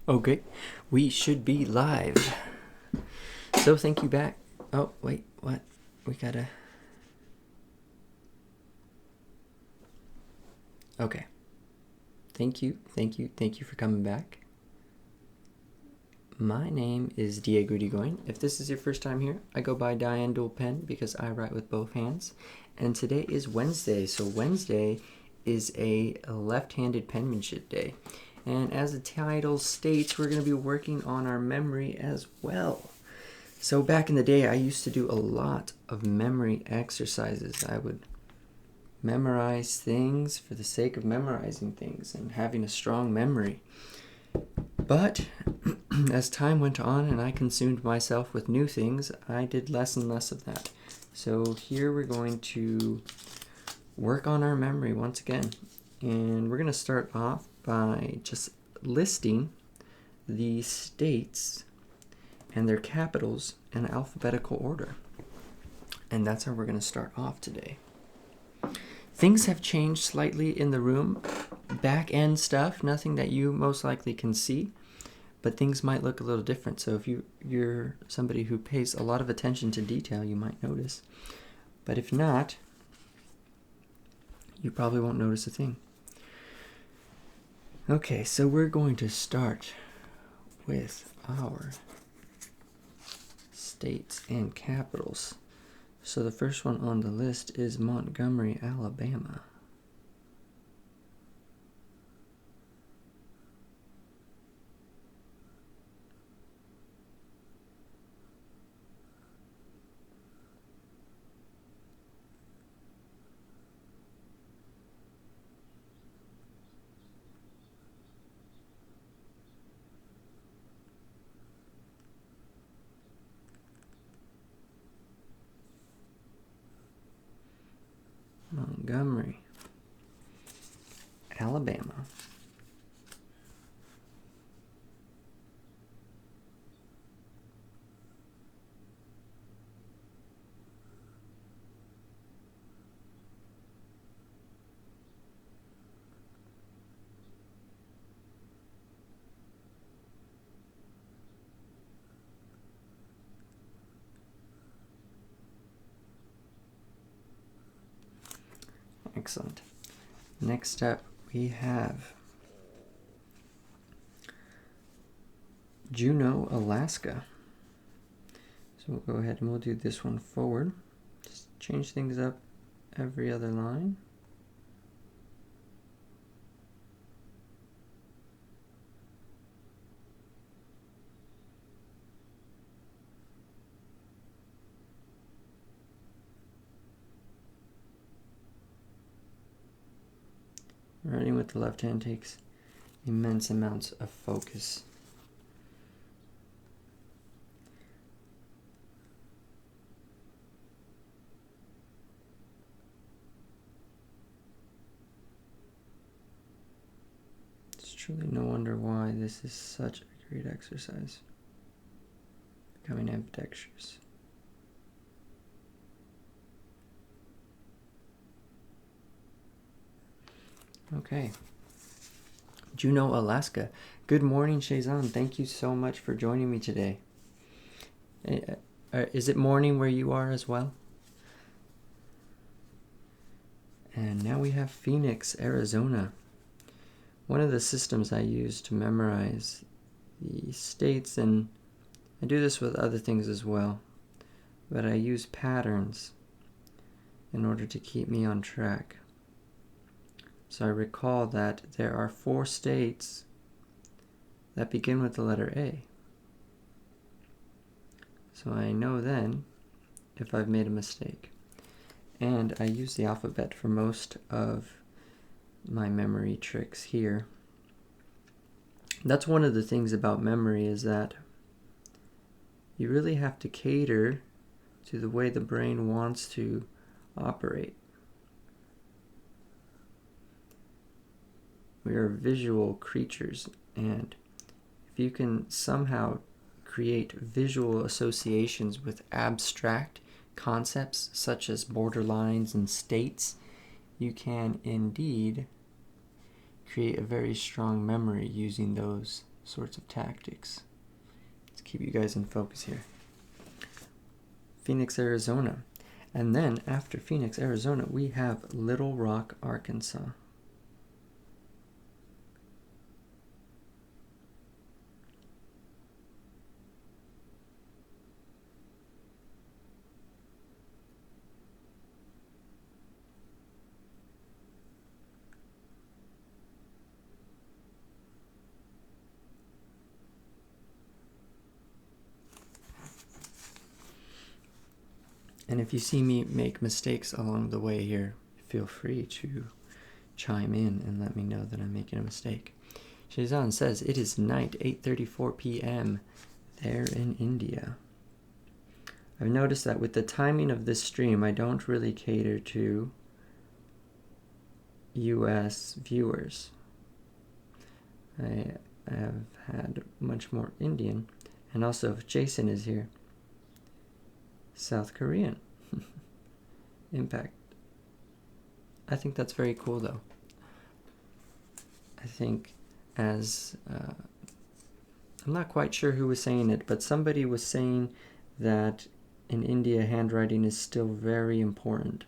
Okay, we should be live. So thank you back. Oh, wait, what? We gotta... Okay. Thank you for coming back. My name is Diego Irigoyen. If this is your first time here, I go by dieyen DualPen because I write with both hands. And today is Wednesday, so Wednesday is a left-handed penmanship day. And as the title states, we're going to be working on our memory as well. So back in the day, I used to do a lot of memory exercises. I would memorize things for the sake of memorizing things and having a strong memory. But as time went on and I consumed myself with new things, I did less and less of that. So here we're going to work on our memory once again. And we're going to start off by just listing the states and their capitals in alphabetical order. And that's how we're going to start off today. Things have changed slightly in the room. Back end stuff, nothing that you most likely can see, but things might look a little different. So if you're somebody who pays a lot of attention to detail, you might notice. But if not, you probably won't notice a thing. Okay, so we're going to start with our states and capitals. So the first one on the list is Montgomery, Alabama. Montgomery, Alabama. Excellent. Next up, we have Juneau, Alaska. So we'll go ahead and we'll do this one forward. Just change things up every other line. Writing with the left hand takes immense amounts of focus. It's truly no wonder why this is such a great exercise. Becoming ambidextrous. Okay. Juneau, Alaska. Good morning, Shazan. Thank you so much for joining me today. Is it morning where you are as well? And now we have Phoenix, Arizona. One of the systems I use to memorize the states, and I do this with other things as well, but I use patterns in order to keep me on track. So I recall that there are 4 states that begin with the letter A. So I know then if I've made a mistake. And I use the alphabet for most of my memory tricks here. That's one of the things about memory, is that you really have to cater to the way the brain wants to operate. We are visual creatures, and if you can somehow create visual associations with abstract concepts such as borderlines and states, you can indeed create a very strong memory using those sorts of tactics. Let's keep you guys in focus here. Phoenix, Arizona. And then after Phoenix, Arizona, we have Little Rock, Arkansas. And if you see me make mistakes along the way here, feel free to chime in and let me know that I'm making a mistake. Shazan says, it is night, 8:34 p.m. there in India. I've noticed that with the timing of this stream, I don't really cater to US viewers. I have had much more Indian. And also, if Jason is here, South Korean. Impact. I think that's very cool, though. I think as I'm not quite sure who was saying it, but somebody was saying that in India handwriting is still very important,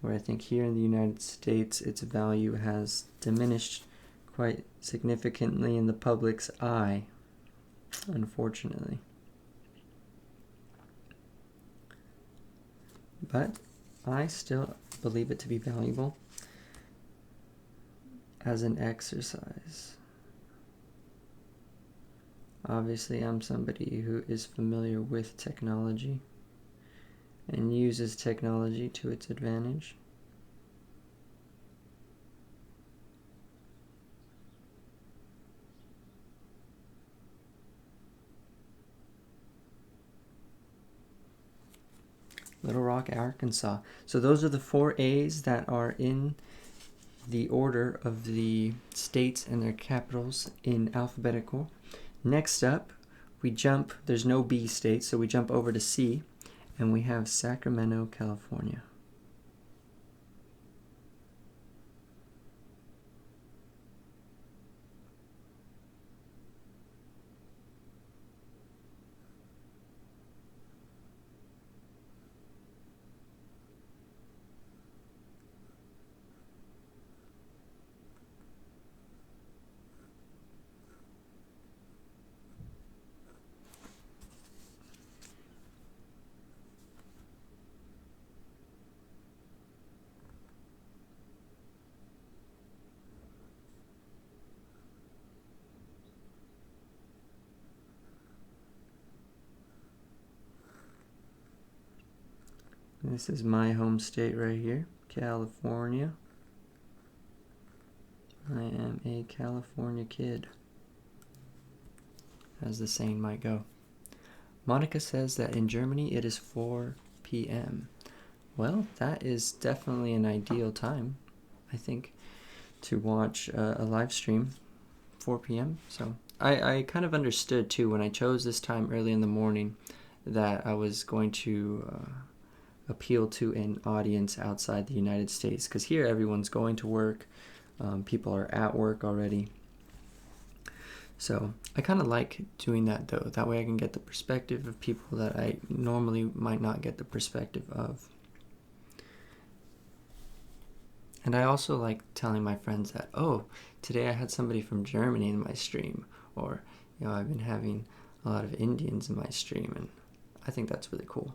where I think here in the United States its value has diminished quite significantly in the public's eye, unfortunately. But I still believe it to be valuable as an exercise. Obviously, I'm somebody who is familiar with technology and uses technology to its advantage. Little Rock, Arkansas. So those are the 4 A's that are in the order of the states and their capitals in alphabetical. Next up, we jump, there's no B state, so we jump over to C, and we have Sacramento, California. This is my home state right here, California. I am a California kid, as the saying might go. Monica says that in Germany it is 4 p.m. Well, that is definitely an ideal time, I think, to watch a live stream, 4 p.m. So I kind of understood too when I chose this time early in the morning that I was going to appeal to an audience outside the United States, because here everyone's going to work, people are at work already. So I kind of like doing that, though. That way I can get the perspective of people that I normally might not get the perspective of. And I also like telling my friends that, oh, today I had somebody from Germany in my stream, or, you know, I've been having a lot of Indians in my stream, and I think that's really cool.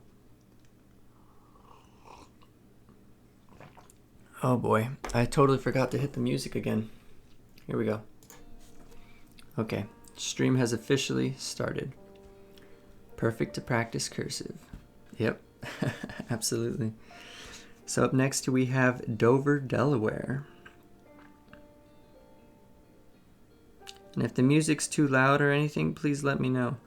Oh boy, I totally forgot to hit the music again. Here we go. Okay, stream has officially started. Perfect to practice cursive. Yep, absolutely. So up next we have Dover, Delaware. And if the music's too loud or anything, please let me know.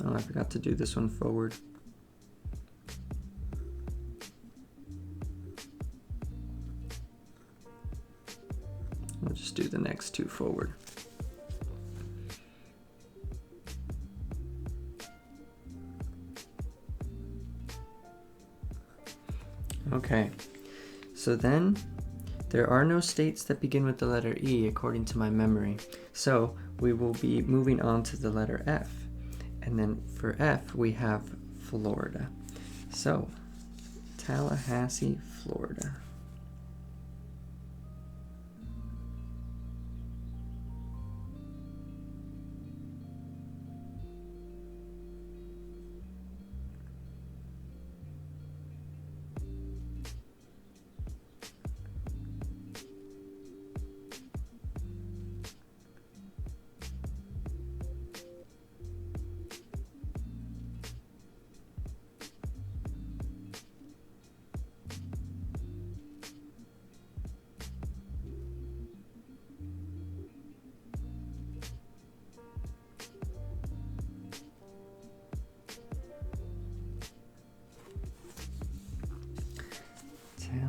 Oh, I forgot to do this one forward. we'll just do the next two forward. Okay, so then there are no states that begin with the letter E according to my memory. So we will be moving on to the letter F. And then for F, we have Florida. So, Tallahassee, Florida.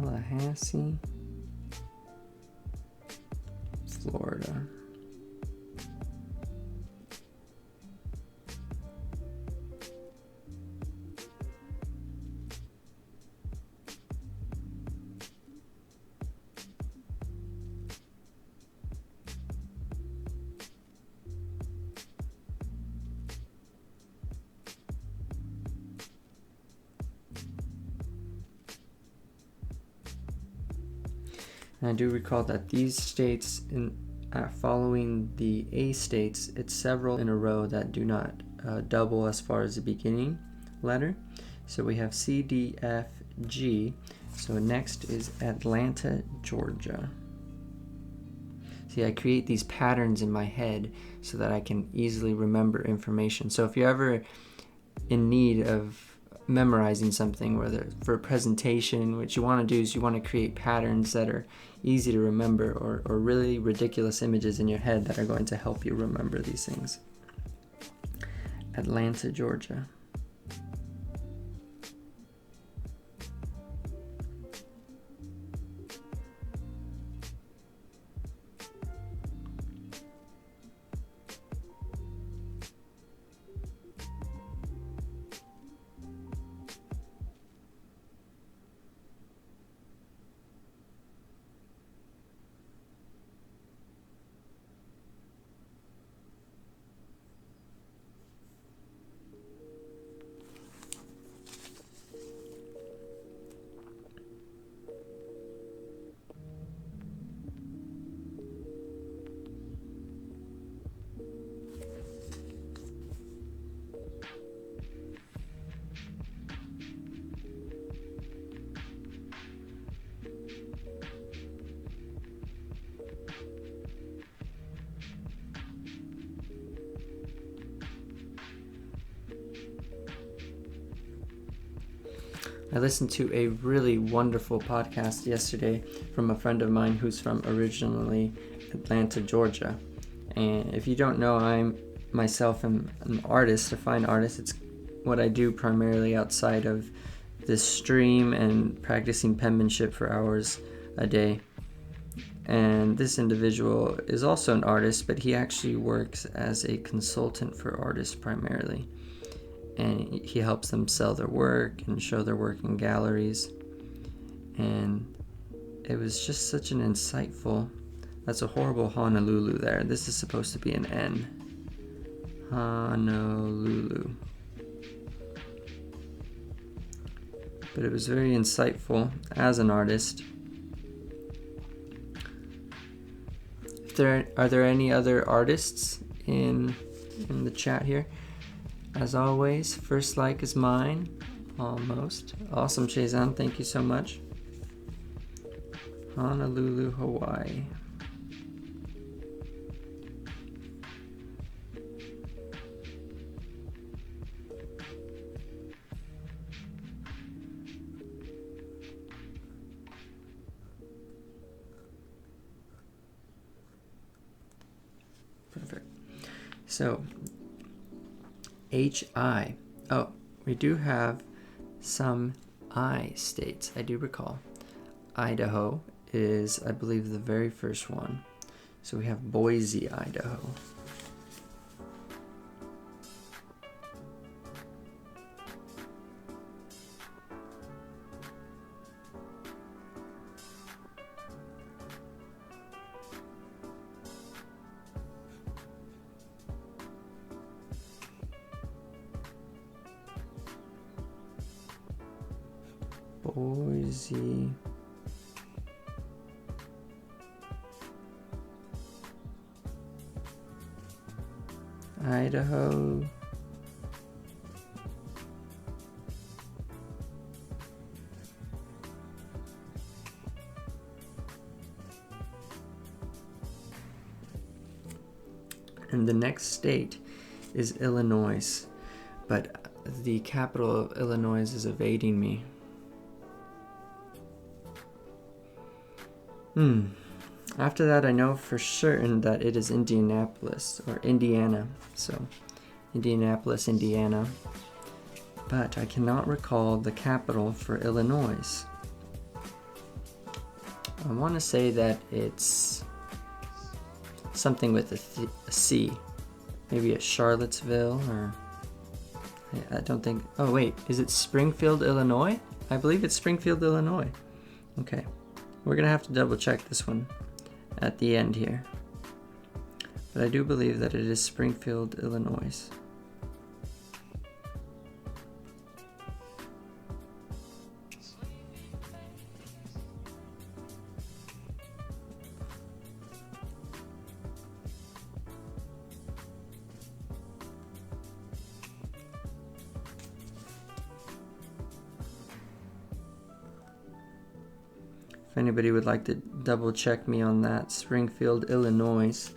Tallahassee, Florida. And I do recall that these states, following the A states, it's several in a row that do not double as far as the beginning letter. So we have C, D, F, G. So next is Atlanta, Georgia. See, I create these patterns in my head so that I can easily remember information. So if you're ever in need of memorizing something, whether for a presentation, what you want to do is you want to create patterns that are easy to remember, or really ridiculous images in your head that are going to help you remember these things. Atlanta, Georgia. I listened to a really wonderful podcast yesterday from a friend of mine who's from originally Atlanta, Georgia. And if you don't know, I'm myself am an artist, a fine artist. It's what I do primarily outside of this stream and practicing penmanship for hours a day. And this individual is also an artist, but he actually works as a consultant for artists primarily. And he helps them sell their work and show their work in galleries. And it was just such an insightful, that's a horrible Honolulu there. This is supposed to be an N. Honolulu. But it was very insightful as an artist. Are there any other artists in the chat here? As always, first like is mine. Almost. Awesome, Shazan. Thank you so much. Honolulu, Hawaii. Perfect. So, HI. Oh, we do have some I states. I do recall. Idaho is, I believe, the very first one. So we have Boise, Idaho. Boise, Idaho. And the next state is Illinois, but the capital of Illinois is evading me. After that, I know for certain that it is Indianapolis or Indiana. So, Indianapolis, Indiana. But I cannot recall the capital for Illinois. I want to say that it's something with a C. Maybe a Charlottesville or... I don't think... Oh, wait. Is it Springfield, Illinois? I believe it's Springfield, Illinois. Okay. We're going to have to double check this one at the end here. But I do believe that it is Springfield, Illinois. If anybody would like to double check me on that, Springfield, Illinois.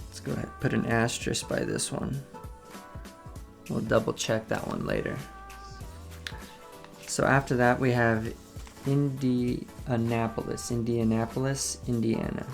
Let's go ahead and put an asterisk by this one. We'll double check that one later. So after that we have Indianapolis, Indiana.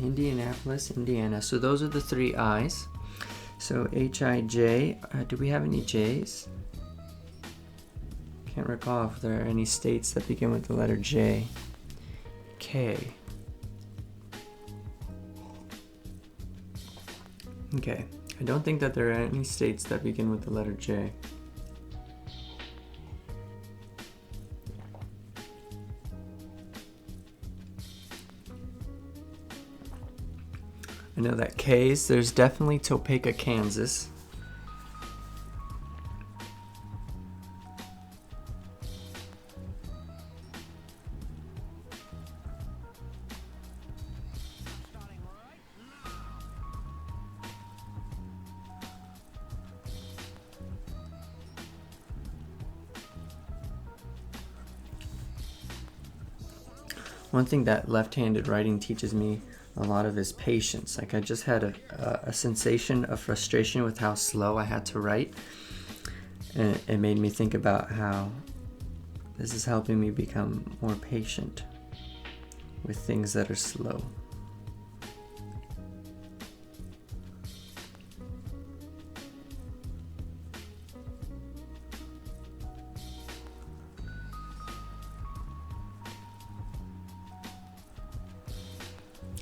Indianapolis, Indiana. So those are the three I's. So H-I-J. Do we have any J's? Can't recall if there are any states that begin with the letter J. K. Okay. I don't think that there are any states that begin with the letter J. I know that K's, there's definitely Topeka, Kansas. One thing that left-handed writing teaches me a lot of is patience. Like I just had a sensation of frustration with how slow I had to write, and it made me think about how this is helping me become more patient with things that are slow.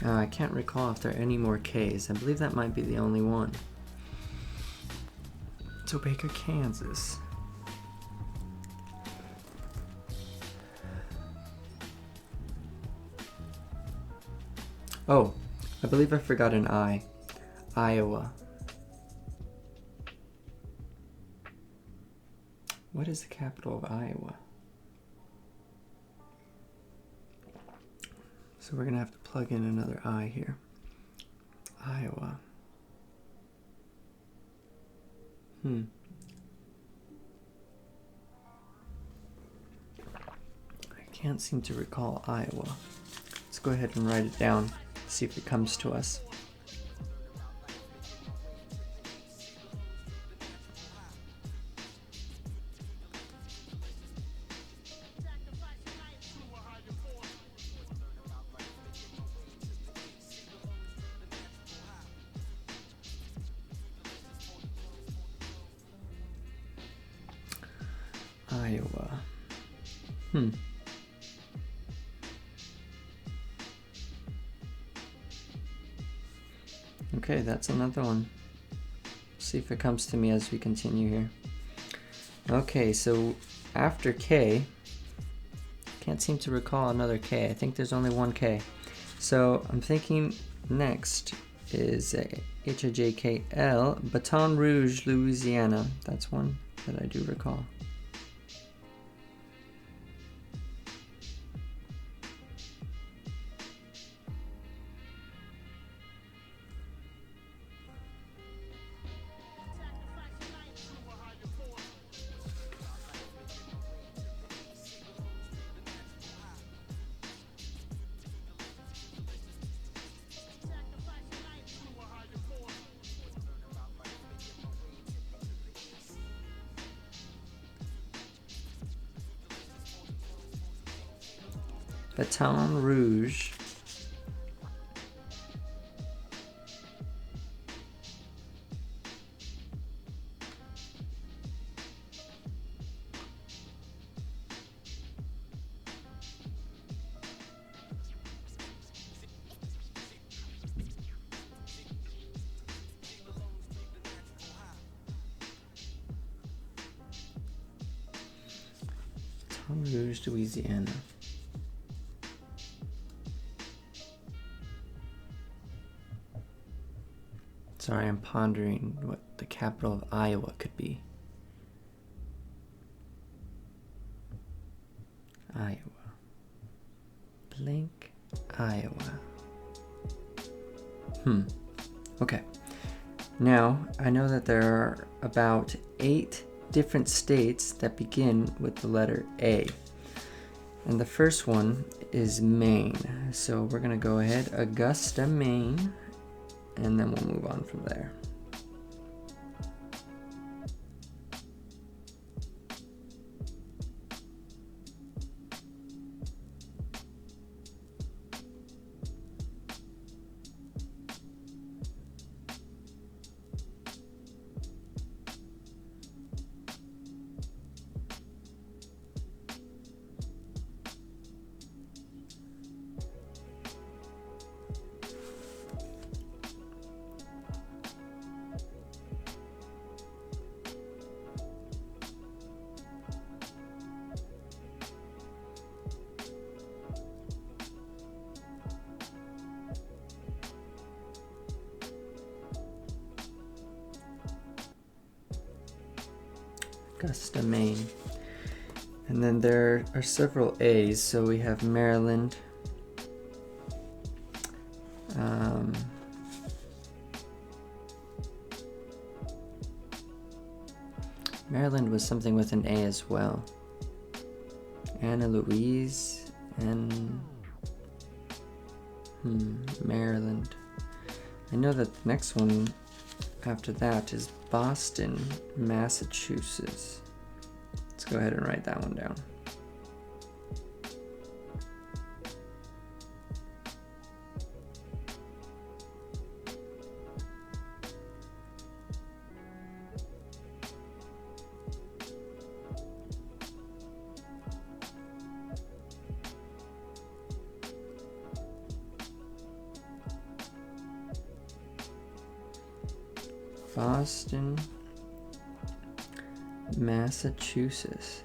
I can't recall if there are any more Ks. I believe that might be the only one. Topeka, Kansas. Oh, I believe I forgot an I. Iowa. What is the capital of Iowa? So we're gonna have to plug in another I here. Iowa. I can't seem to recall Iowa. Let's go ahead and write it down, see if it comes to us. Iowa. Okay, that's another one. See if it comes to me as we continue here. Okay, so after K, can't seem to recall another K. I think there's only one K. So I'm thinking next is H-I-J-K-L, Baton Rouge, Louisiana. That's one that I do recall. Baton Rouge. Baton Rouge, Louisiana. Sorry, I'm pondering what the capital of Iowa could be. Iowa. Blank, Iowa. Okay. Now, I know that there are about 8 different states that begin with the letter A. And the first one is Maine. So we're going to go ahead, Augusta, Maine, and then we'll move on from there. Augusta, Maine. And then there are several A's, so we have Maryland, Maryland was something with an A as well. Anna Louise and Maryland. I know that the next one after that is Boston, Massachusetts. Let's go ahead and write that one down. Boston, Massachusetts.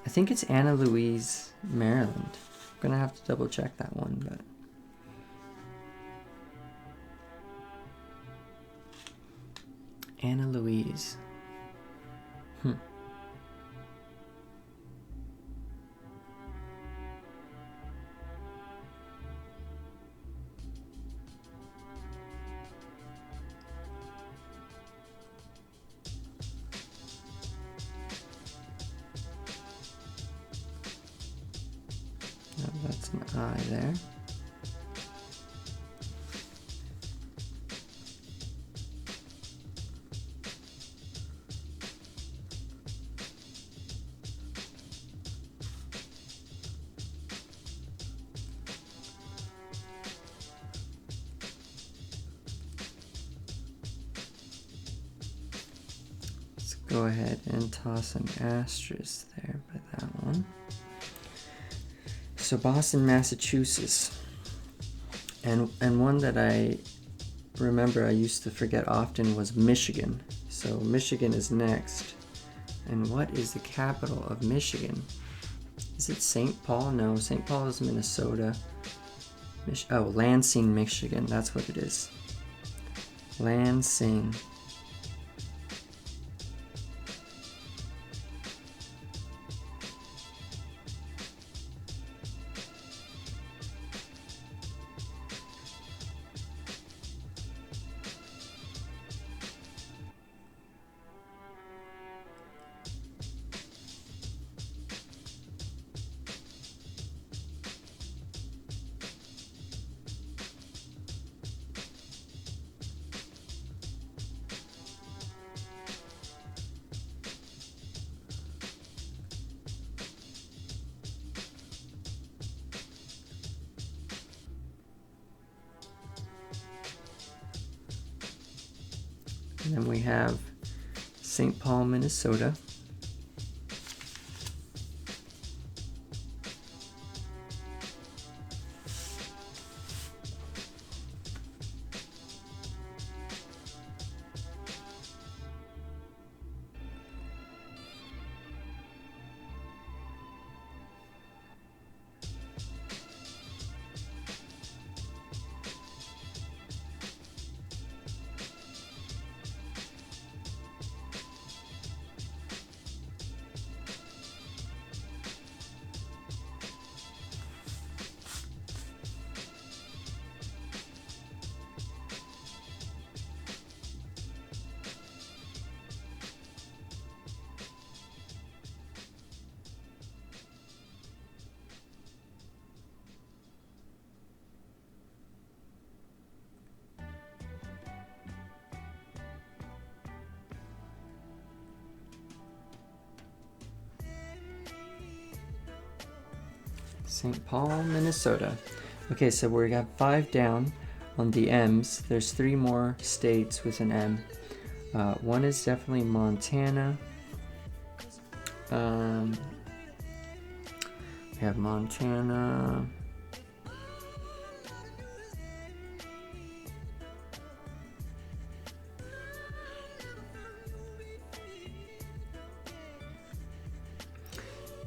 I think it's Anna Louise, Maryland. I'm gonna have to double check that one, but Anna Louise. Oh, that's an I there. Let's go ahead and toss an asterisk there by that one. So Boston, Massachusetts, and one that I remember I used to forget often was Michigan. So Michigan is next. And what is the capital of Michigan? Is it St. Paul? No, St. Paul is Minnesota. Oh, Lansing, Michigan. That's what it is. Lansing. And then we have St. Paul, Minnesota. St. Paul, Minnesota. Okay, so we got 5 down on the M's. There's 3 more states with an M. One is definitely Montana. We have Montana.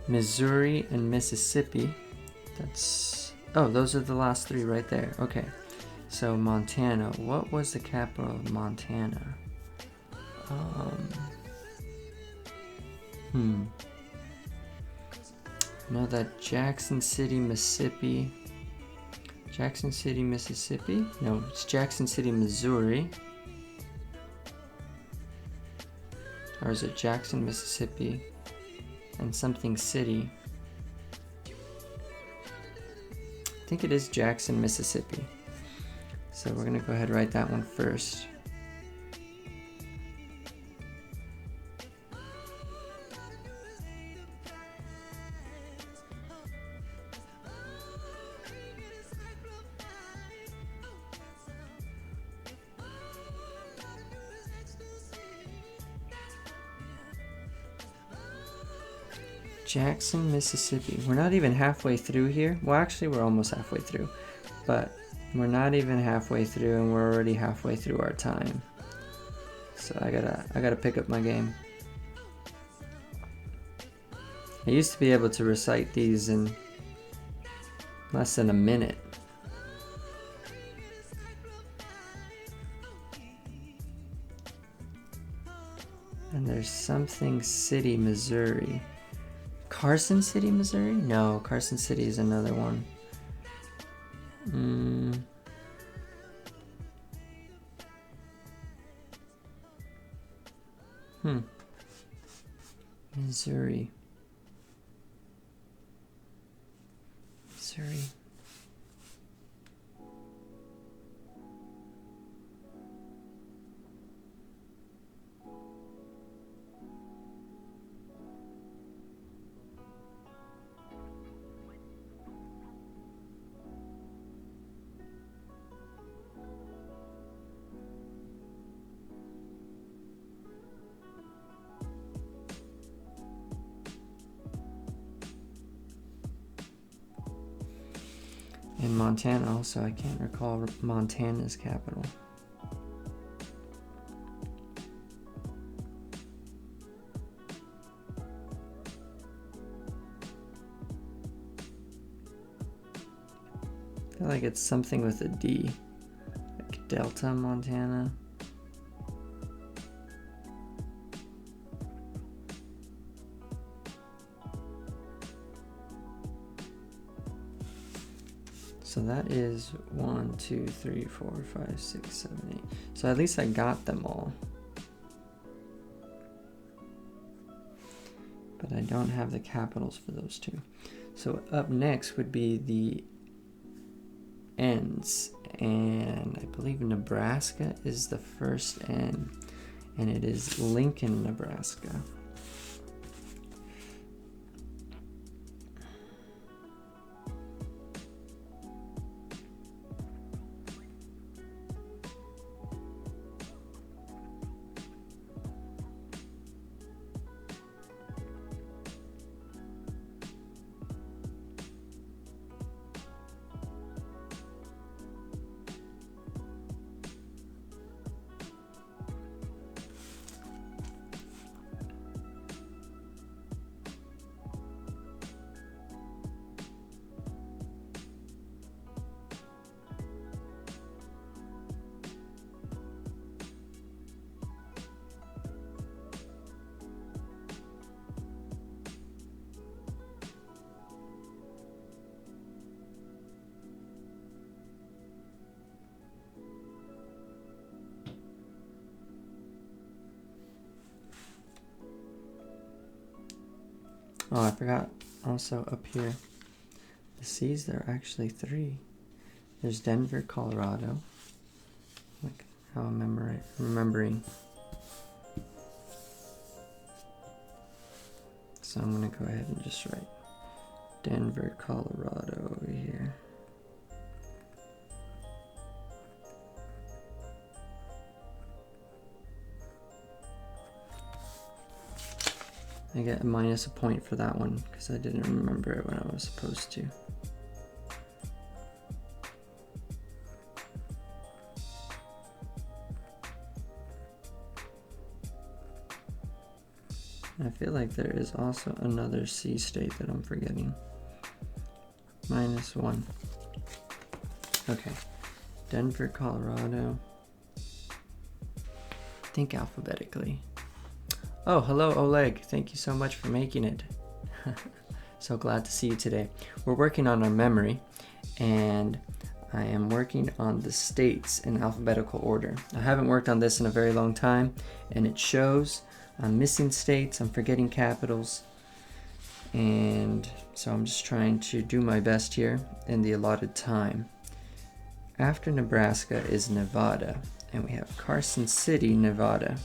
Missouri and Mississippi. Those are the last 3 right there. Okay, so Montana. What was the capital of Montana? Know that Jackson City, Mississippi. Jackson City, Mississippi? No, it's Jackson City, Missouri. Or is it Jackson, Mississippi? and something city. I think it is Jackson, Mississippi. So we're gonna go ahead and write that one first. Jackson, Mississippi. We're not even halfway through here. Well, actually, we're almost halfway through, but we're not even halfway through, and we're already halfway through our time. So I gotta pick up my game. I used to be able to recite these in less than a minute. And there's something city, Missouri. Carson City, Missouri? No, Carson City is another one. Missouri. Missouri. In Montana also, I can't recall Montana's capital. I feel like it's something with a D, like Delta, Montana. So that is 1, 2, 3, 4, 5, 6, 7, 8. So at least I got them all. But I don't have the capitals for those two. So up next would be the N's. And I believe Nebraska is the first N. And it is Lincoln, Nebraska. Oh, I forgot also up here, the C's, there are actually 3. There's Denver, Colorado. Like how I'm remembering. So I'm going to go ahead and just write Denver, Colorado over here. I get a minus a point for that one because I didn't remember it when I was supposed to. I feel like there is also another C state that I'm forgetting. -1. Okay. Denver, Colorado. Think alphabetically. Oh, hello Oleg. Thank you so much for making it. So glad to see you today. We're working on our memory, and I am working on the states in alphabetical order. I haven't worked on this in a very long time, and it shows. I'm missing states, I'm forgetting capitals. And so I'm just trying to do my best here in the allotted time. After Nebraska is Nevada, and we have Carson City, Nevada.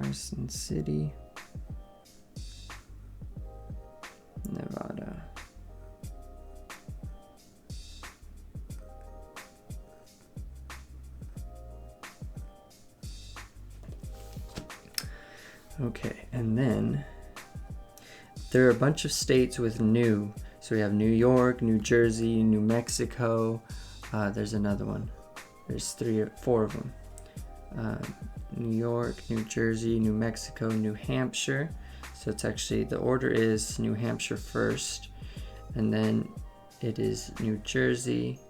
Carson City, Nevada. Okay, and then there are a bunch of states with new. So we have New York, New Jersey, New Mexico. There's another one. There's 3 or 4 of them. New York, New Jersey, New Mexico, New Hampshire. So it's actually, the order is New Hampshire first, and then it is New Jersey,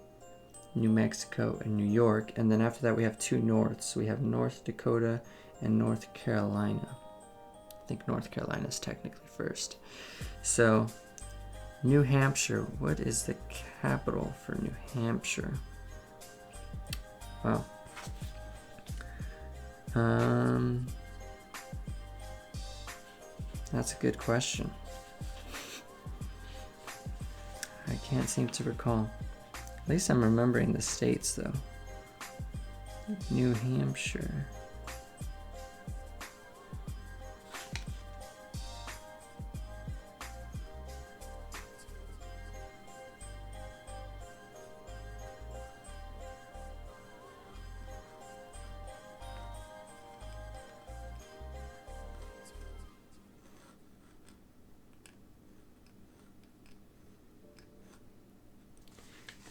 New Mexico, and New York. And then after that we have 2 norths. We have North Dakota and North Carolina. I think North Carolina is technically first. So New Hampshire, what is the capital for New Hampshire? Wow. That's a good question. I can't seem to recall. At least I'm remembering the states though. New Hampshire.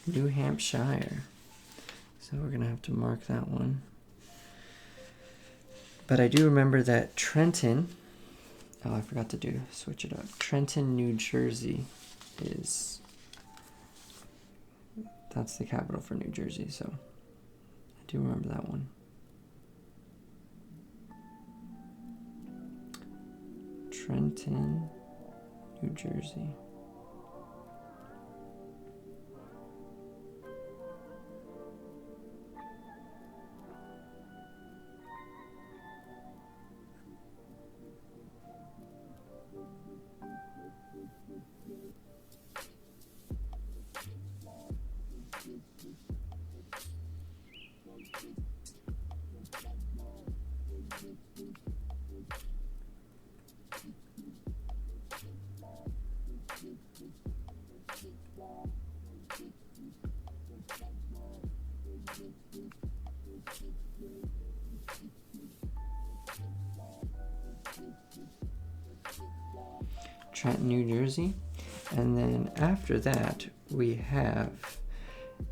New Hampshire. So we're gonna have to mark that one. But I do remember that Trenton, oh, I forgot to switch it up. Trenton, New Jersey that's the capital for New Jersey, so I do remember that one. Trenton, New Jersey. Trenton, New Jersey. And then after that, we have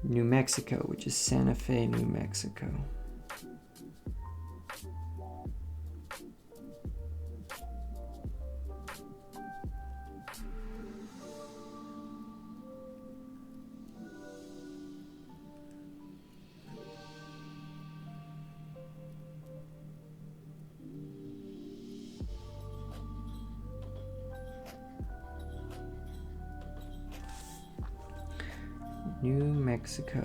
New Mexico, which is Santa Fe, New Mexico. New Mexico.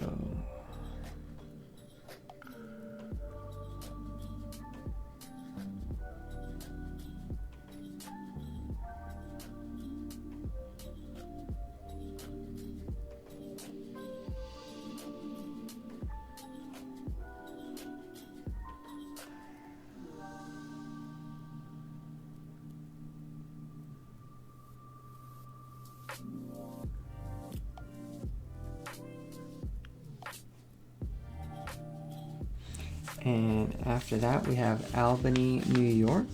And after that, we have Albany, New York.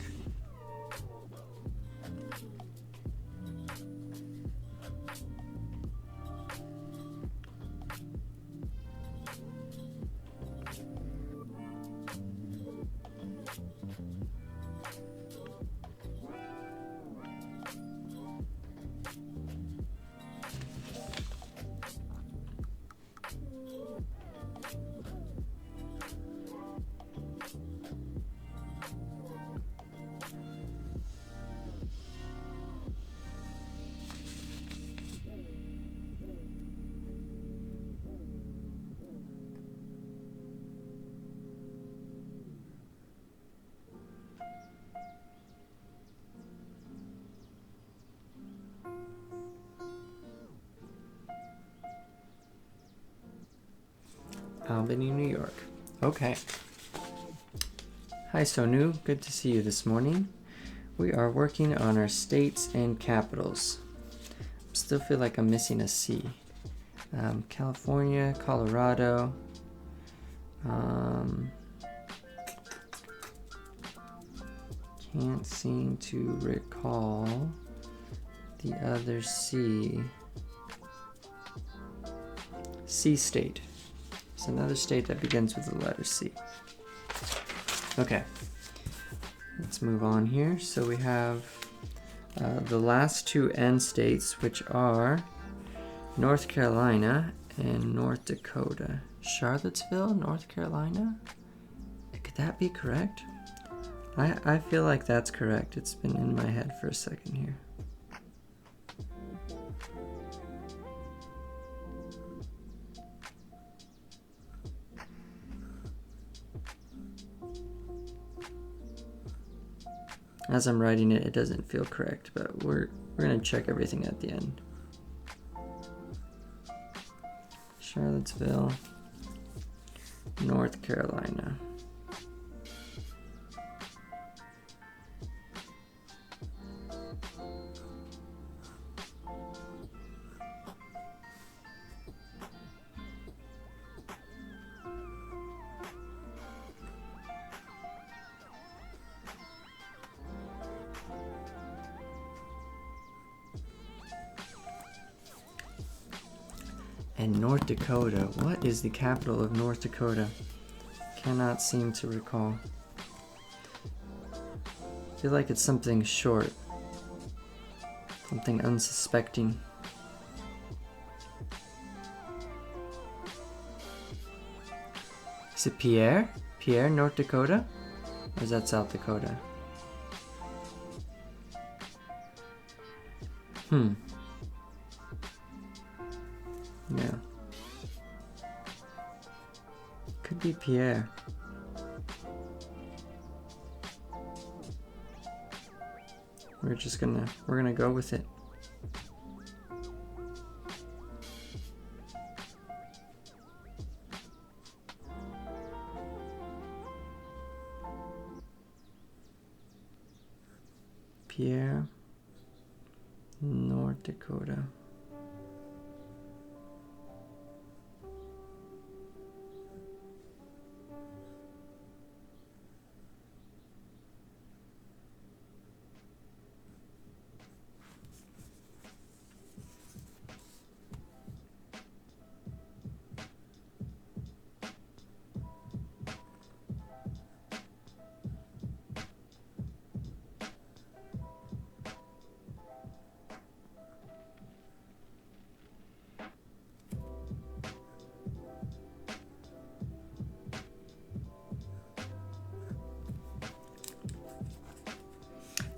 Albany, New York. Okay. Hi Sonu, good to see you this morning. We are working on our states and capitals. Still feel like I'm missing a C. California, Colorado. Can't seem to recall the other C. C state. It's another state that begins with the letter C. Okay, let's move on here. So we have the last two N states, which are North Carolina and North Dakota. Charlottesville, North Carolina? Could that be correct? I feel like that's correct. It's been in my head for a second here. As I'm writing it, it doesn't feel correct, but we're gonna check everything at the end. Charlottesville, North Carolina. And North Dakota. What is the capital of North Dakota? Cannot seem to recall. I feel like it's something short. Something unsuspecting. Is it Pierre? Pierre, North Dakota? Or is that South Dakota? Yeah. Could be Pierre. We're gonna go with it. Pierre, North Dakota.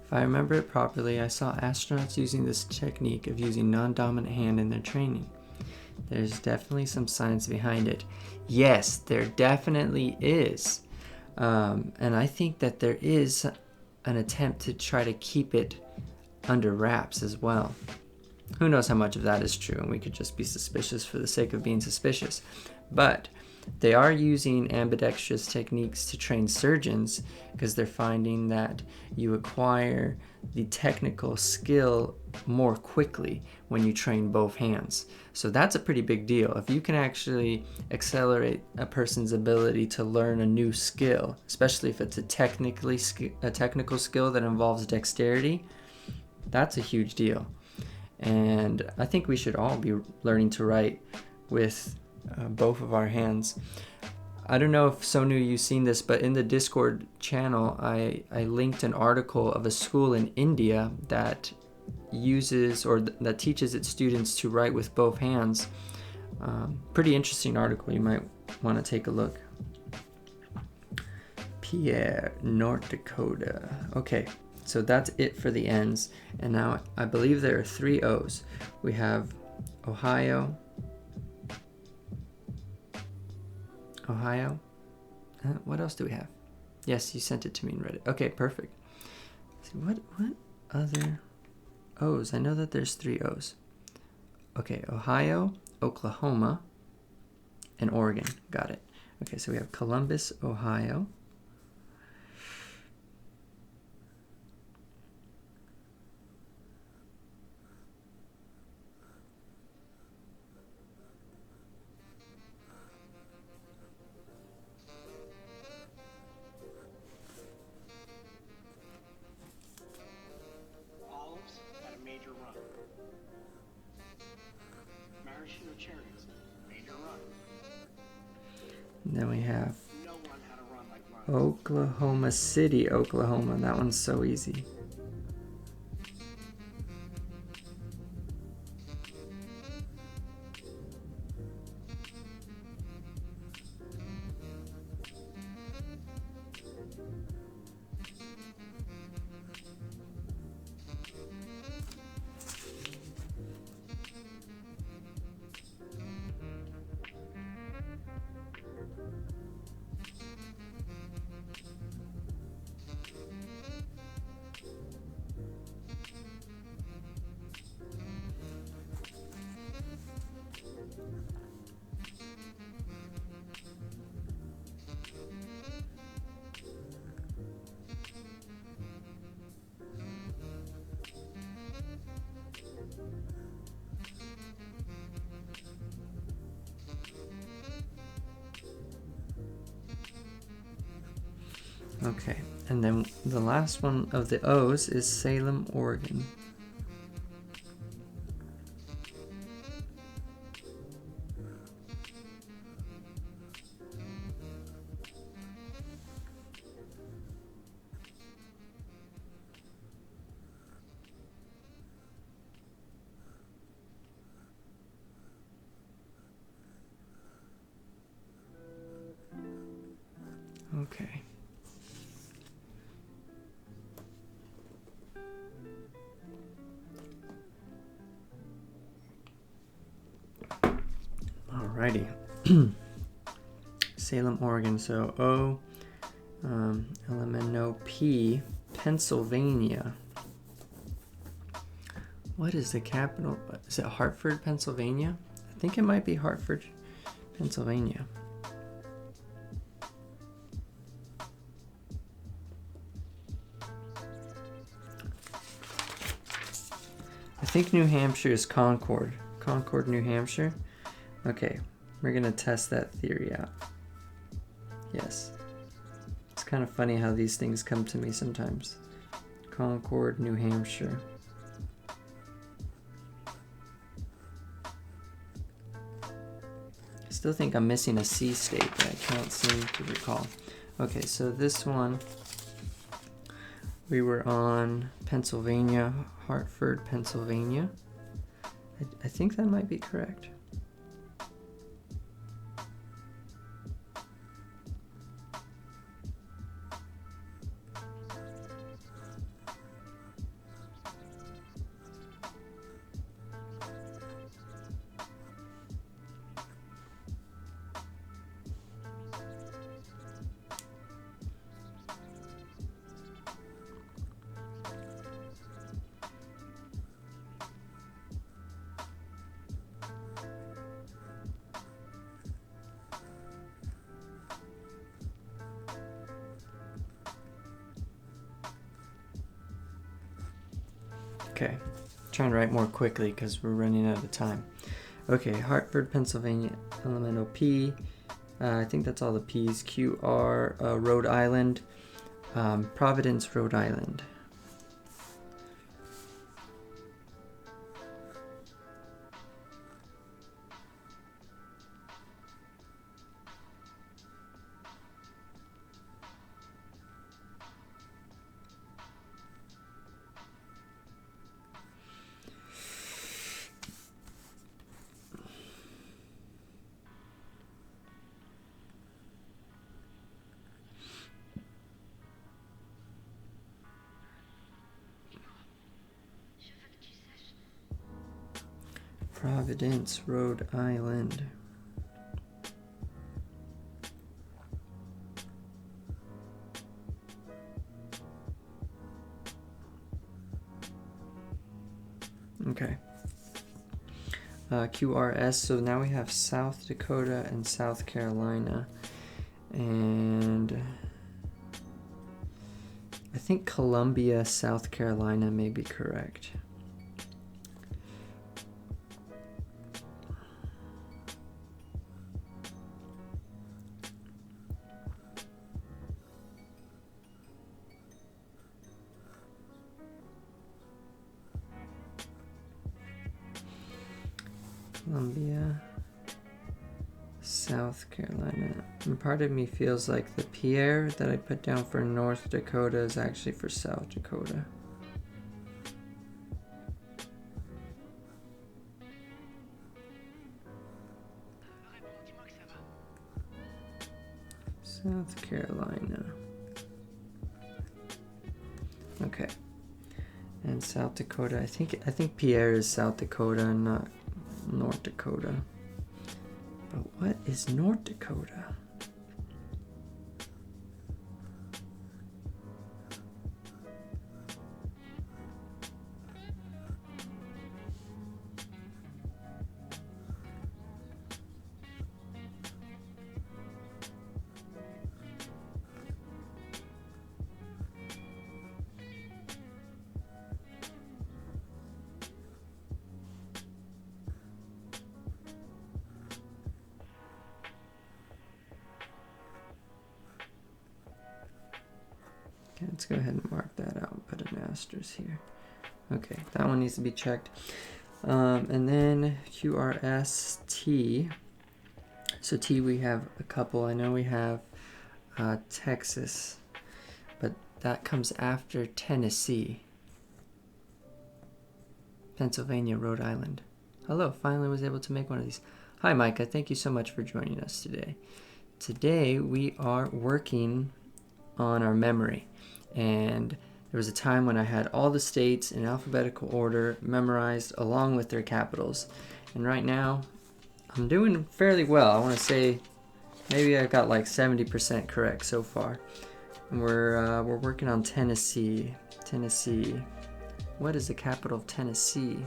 If I remember it properly, I saw astronauts using this technique of using non-dominant hand in their training. There's definitely some science behind it. Yes, there definitely is. And I think that there is an attempt to try to keep it under wraps as well. Who knows how much of that is true, and we could just be suspicious for the sake of being suspicious. But they are using ambidextrous techniques to train surgeons because they're finding that you acquire the technical skill more quickly when you train both hands. So that's a pretty big deal. If you can actually accelerate a person's ability to learn a new skill, especially if it's a technical skill that involves dexterity, that's a huge deal. And I think we should all be learning to write with both of our hands. I don't know if Sonu, you've seen this, but in the Discord channel, I linked an article of a school in India that uses or that teaches its students to write with both hands. Pretty interesting article. You might want to take a look. Pierre, North Dakota. Okay, so that's it for the N's. And now I believe there are 3 O's. We have Ohio. What else do we have? Yes, you sent it to me and read it. Okay, perfect. So what other O's? I know that there's 3 O's. Okay, Ohio, Oklahoma, and Oregon. Got it. Okay, so we have Columbus, Ohio. Olives had a major run. Maraschino cherries, major run. And then we have No one had a run like mine. Oklahoma City, Oklahoma. That one's so easy. Okay, and then the last one of the O's is Salem, Oregon. Okay. Alrighty. Salem, Oregon. So O, LMNO, P, Pennsylvania. What is the capital? Is it Hartford, Pennsylvania? I think it might be Hartford, Pennsylvania. I think New Hampshire is Concord. Concord, New Hampshire. Okay, we're gonna test that theory out. Yes. It's kind of funny how these things come to me sometimes. Concord, New Hampshire. I still think I'm missing a C state, but I can't seem to recall. Okay, so this one, we were on Pennsylvania, Hartford, Pennsylvania. I think that might be correct. Okay, trying to write more quickly because we're running out of time. Okay, Hartford, Pennsylvania, elemental P. I think that's all the P's. QR, Rhode Island, Providence, Rhode Island. Providence, Rhode Island. Okay. QRS, so now we have South Dakota and South Carolina. And I think Columbia, South Carolina may be correct. Columbia, South Carolina. And part of me feels like the Pierre that I put down for North Dakota is actually for South Dakota. South Carolina. Okay. And South Dakota. I think Pierre is South Dakota, not North Dakota. But what is North Dakota? Okay, let's go ahead and mark that out and put an asterisk here. Okay, that one needs to be checked. And then QRST. So T, we have a couple. I know we have Texas, but that comes after Tennessee. Pennsylvania, Rhode Island. Hello, finally was able to make one of these. Hi, Micah. Thank you so much for joining us today. Today we are working on our memory. And there was a time when I had all the states in alphabetical order memorized along with their capitals. And right now, I'm doing fairly well. I want to say maybe I got like 70% correct so far. And we're working on Tennessee. Tennessee. What is the capital of Tennessee?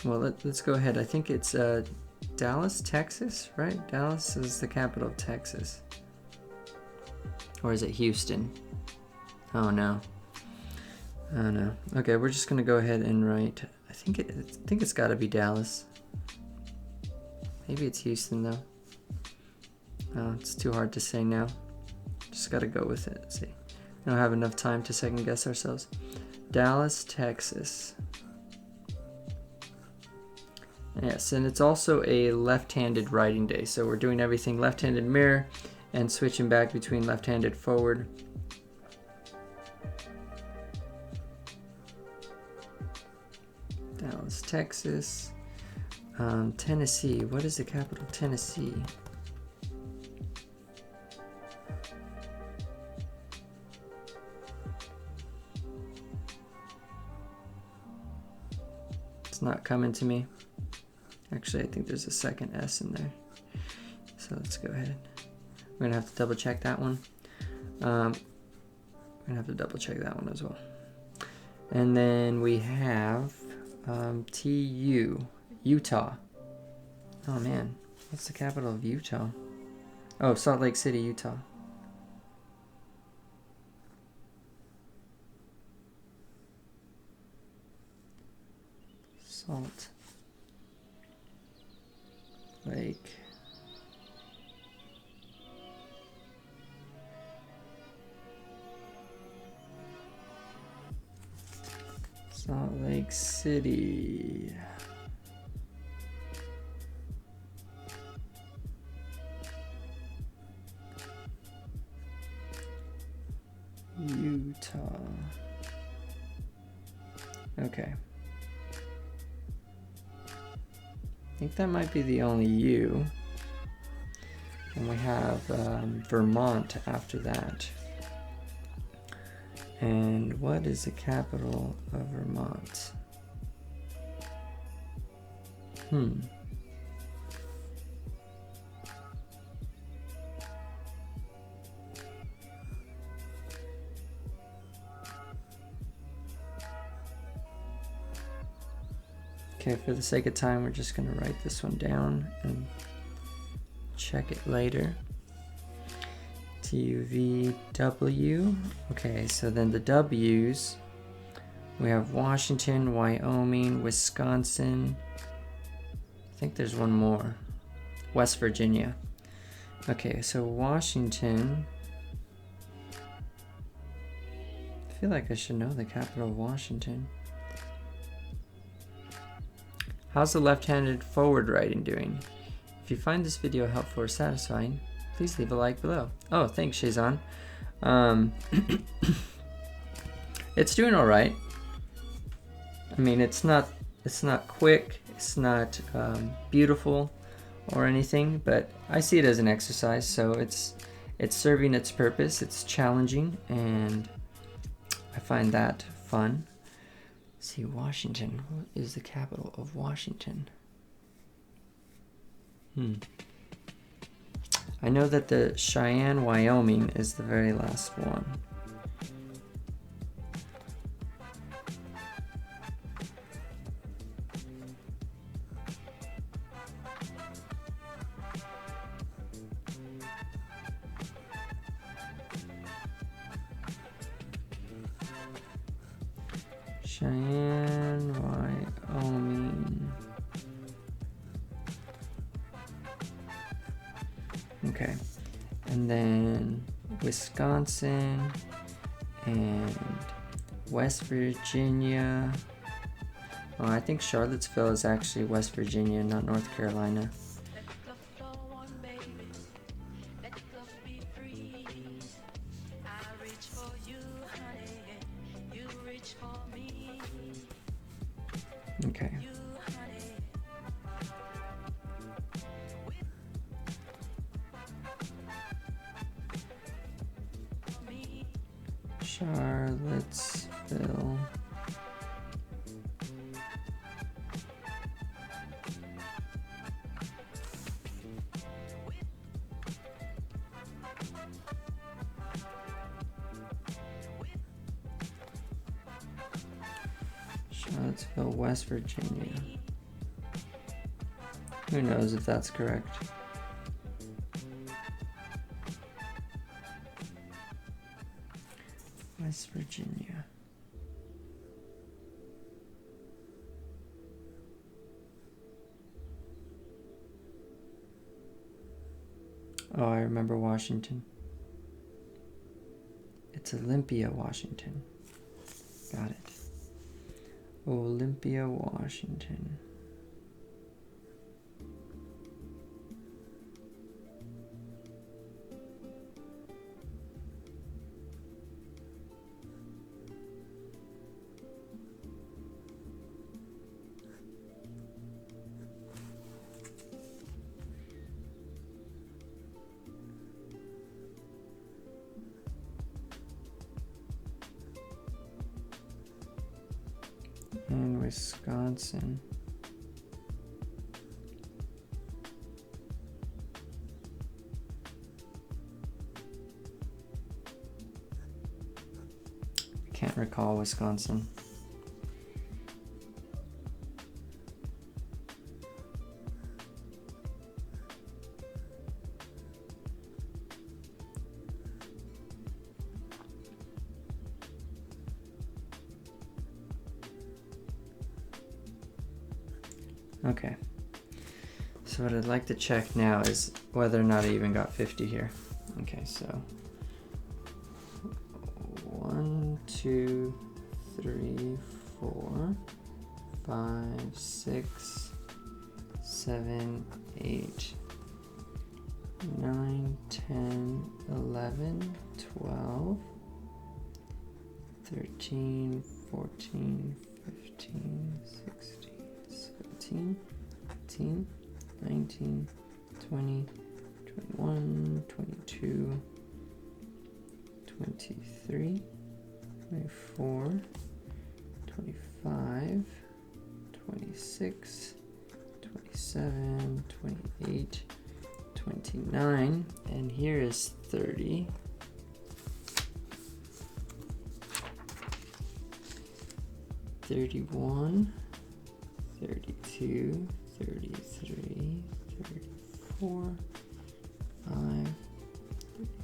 Well, let's go ahead. I think it's Dallas, Texas, right? Dallas is the capital of Texas. Or is it Houston? Oh no. Oh no. Okay, we're just gonna go ahead and write. I think it's got to be Dallas. Maybe it's Houston though. Oh, it's too hard to say now. Just gotta go with it. Let's see. We don't have enough time to second guess ourselves. Dallas, Texas. Yes, and it's also a left-handed writing day, so we're doing everything left-handed mirror and switching back between left-handed forward. Dallas, Texas. Tennessee. What is the capital of Tennessee? It's not coming to me. Actually, I think there's a second S in there. So let's go ahead. We're going to have to double check that one. We're going to have to double check that one as well. And then we have TU, Utah. Oh man, what's the capital of Utah? Oh, Salt Lake City, Utah. Salt Lake. Salt Lake City. Utah. Okay. I think that might be the only U. And we have Vermont after that. And what is the capital of Vermont? Okay, for the sake of time, we're just gonna write this one down and check it later. TUVW. Okay, so then the W's, we have Washington, Wyoming, Wisconsin. I think there's one more. West Virginia. Okay, so Washington. I feel like I should know the capital of Washington. How's the left-handed forward writing doing? If you find this video helpful or satisfying, please leave a like below. Oh, thanks, Shazan. It's doing all right. I mean, it's not quick, it's not beautiful or anything, but I see it as an exercise, so it's serving its purpose. It's challenging, and I find that fun. Let's see, Washington. What is the capital of Washington? I know that the Cheyenne, Wyoming is the very last one. Cheyenne, Wyoming. Okay, and then Wisconsin and West Virginia. Oh, I think Charlottesville is actually West Virginia, not North Carolina. Okay. Charlottesville. Charlottesville, West Virginia. Who knows if that's correct? West Virginia. Oh, I remember Washington. It's Olympia, Washington. Got it. Olympia, Washington. And Wisconsin. I can't recall Wisconsin. Okay, so what I'd like to check now is whether or not I even got 50 here. Okay, so 1, 2, 3, 4, 5, 6, 7, 8, 9, 10, 11, 12, 13, 14, 15, 16, 17, 18, 19, 20, 21, 22, 23, 24, 25, 26, 27, 28, 29, and here is 30. 31, 32, 33, 34, 5,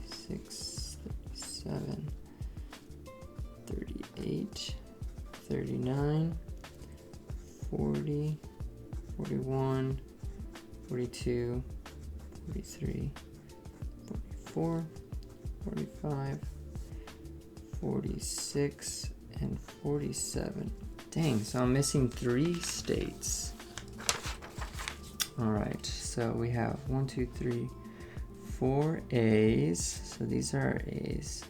36, 37, 38, 39, 40, 41, 42, 43, 44, 45, 46, and 47. Dang, so I'm missing 3 states. Alright, so we have 1, 2, 3, 4 A's. So these are our A's.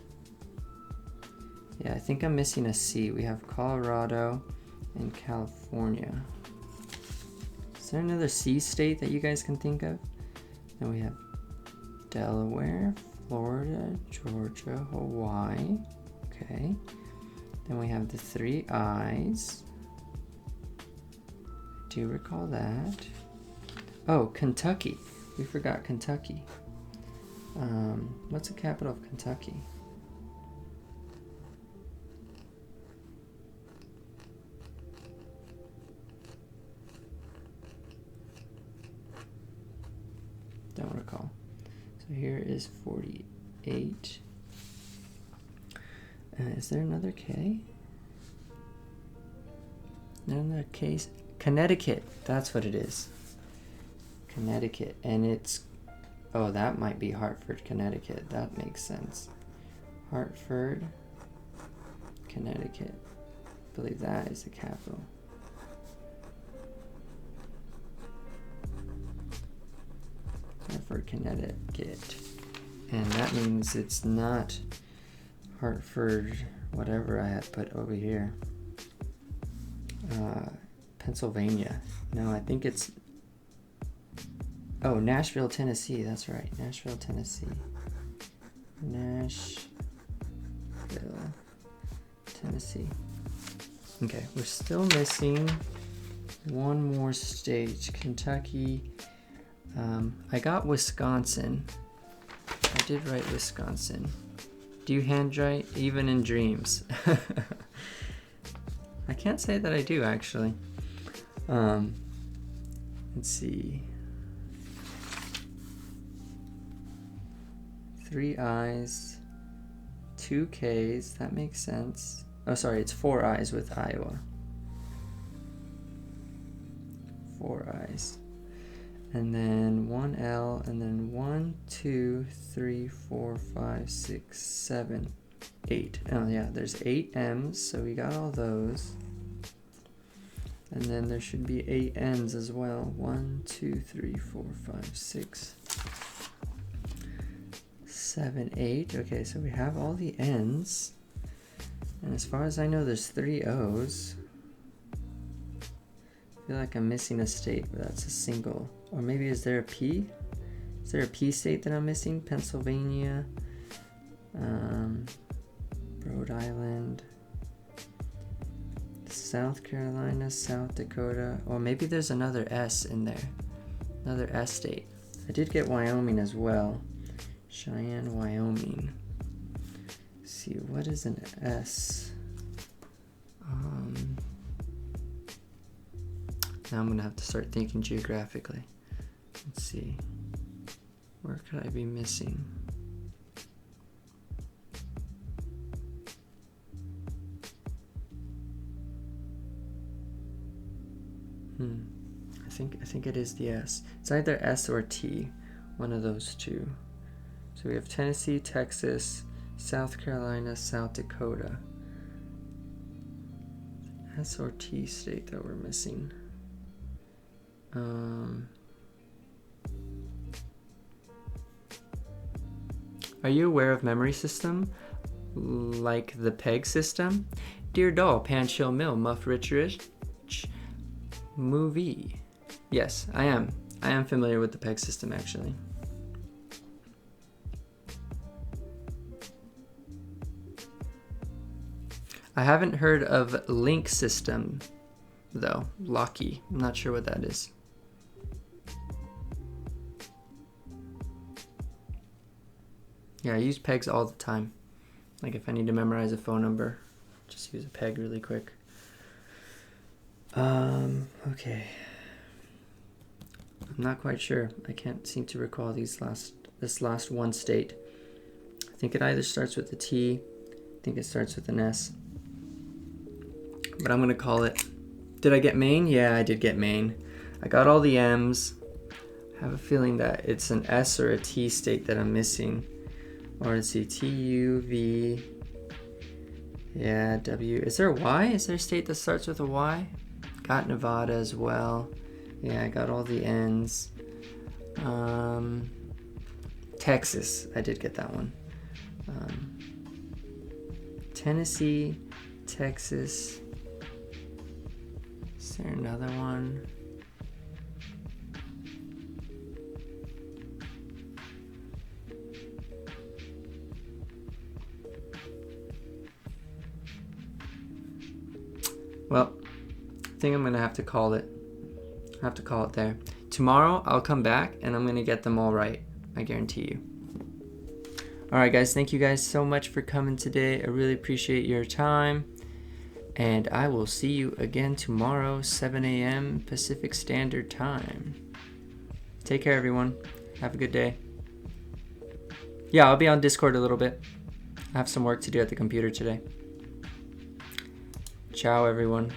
Yeah, I think I'm missing a C. We have Colorado and California. Is there another C state that you guys can think of? Then we have Delaware, Florida, Georgia, Hawaii. Okay. Then we have the 3 I's. I do recall that. Oh, Kentucky. We forgot Kentucky. What's the capital of Kentucky? Don't recall. So here is 48. Is there another K? Another K? Connecticut. That's what it is. Connecticut. And it's... Oh, that might be Hartford, Connecticut. That makes sense. Hartford, Connecticut. I believe that is the capital. Hartford, Connecticut. And that means it's not Hartford, whatever I had put over here. Pennsylvania. No, I think it's... Oh, Nashville, Tennessee. That's right. Nashville, Tennessee. Nashville, Tennessee. Okay, we're still missing one more state. Kentucky. I got Wisconsin. I did write Wisconsin. Do you handwrite even in dreams? I can't say that I do, actually. Let's see. 3 I's, 2 K's. That makes sense. Oh, sorry, it's 4 I's with Iowa. 4 I's. And then 1 L, and then 1, 2, 3, 4, 5, 6, 7, 8. Oh yeah, there's 8 M's, so we got all those. And then there should be 8 N's as well. 1, 2, 3, 4, 5, 6, 7, 8. Okay, so we have all the N's. And as far as I know, there's 3 O's. I feel like I'm missing a state, but that's a single. Or maybe is there a P? Is there a P state that I'm missing? Pennsylvania, Rhode Island, South Carolina, South Dakota. Or maybe there's another S in there. Another S state. I did get Wyoming as well. Cheyenne, Wyoming. Let's see, what is an S? Now I'm gonna have to start thinking geographically. Let's see. Where could I be missing? I think it is the S. It's either S or T, one of those two. So we have Tennessee, Texas, South Carolina, South Dakota. S or T state that we're missing. Are you aware of memory system like the PEG system? Dear doll, pan chill mill, muff rich movie. Yes, I am. I am familiar with the PEG system actually. I haven't heard of link system though. Locky. I'm not sure what that is. Yeah, I use pegs all the time. Like if I need to memorize a phone number, just use a peg really quick. Okay. I'm not quite sure. I can't seem to recall this last one state. I think it either starts with a T. I think it starts with an S. But I'm gonna call it. Did I get Maine? Yeah, I did get Maine. I got all the M's. I have a feeling that it's an S or a T state that I'm missing. Or let's see, T, U, V. Yeah, W. Is there a Y? Is there a state that starts with a Y? Got Nevada as well. Yeah, I got all the N's. Texas. I did get that one. Tennessee, Texas. Is there another one? Well, I think I'm gonna have to call it. I have to call it there. Tomorrow I'll come back and I'm gonna get them all right. I guarantee you. All right, guys. Thank you guys so much for coming today. I really appreciate your time. And I will see you again tomorrow, 7 a.m. Pacific Standard Time. Take care, everyone. Have a good day. Yeah, I'll be on Discord a little bit. I have some work to do at the computer today. Ciao, everyone.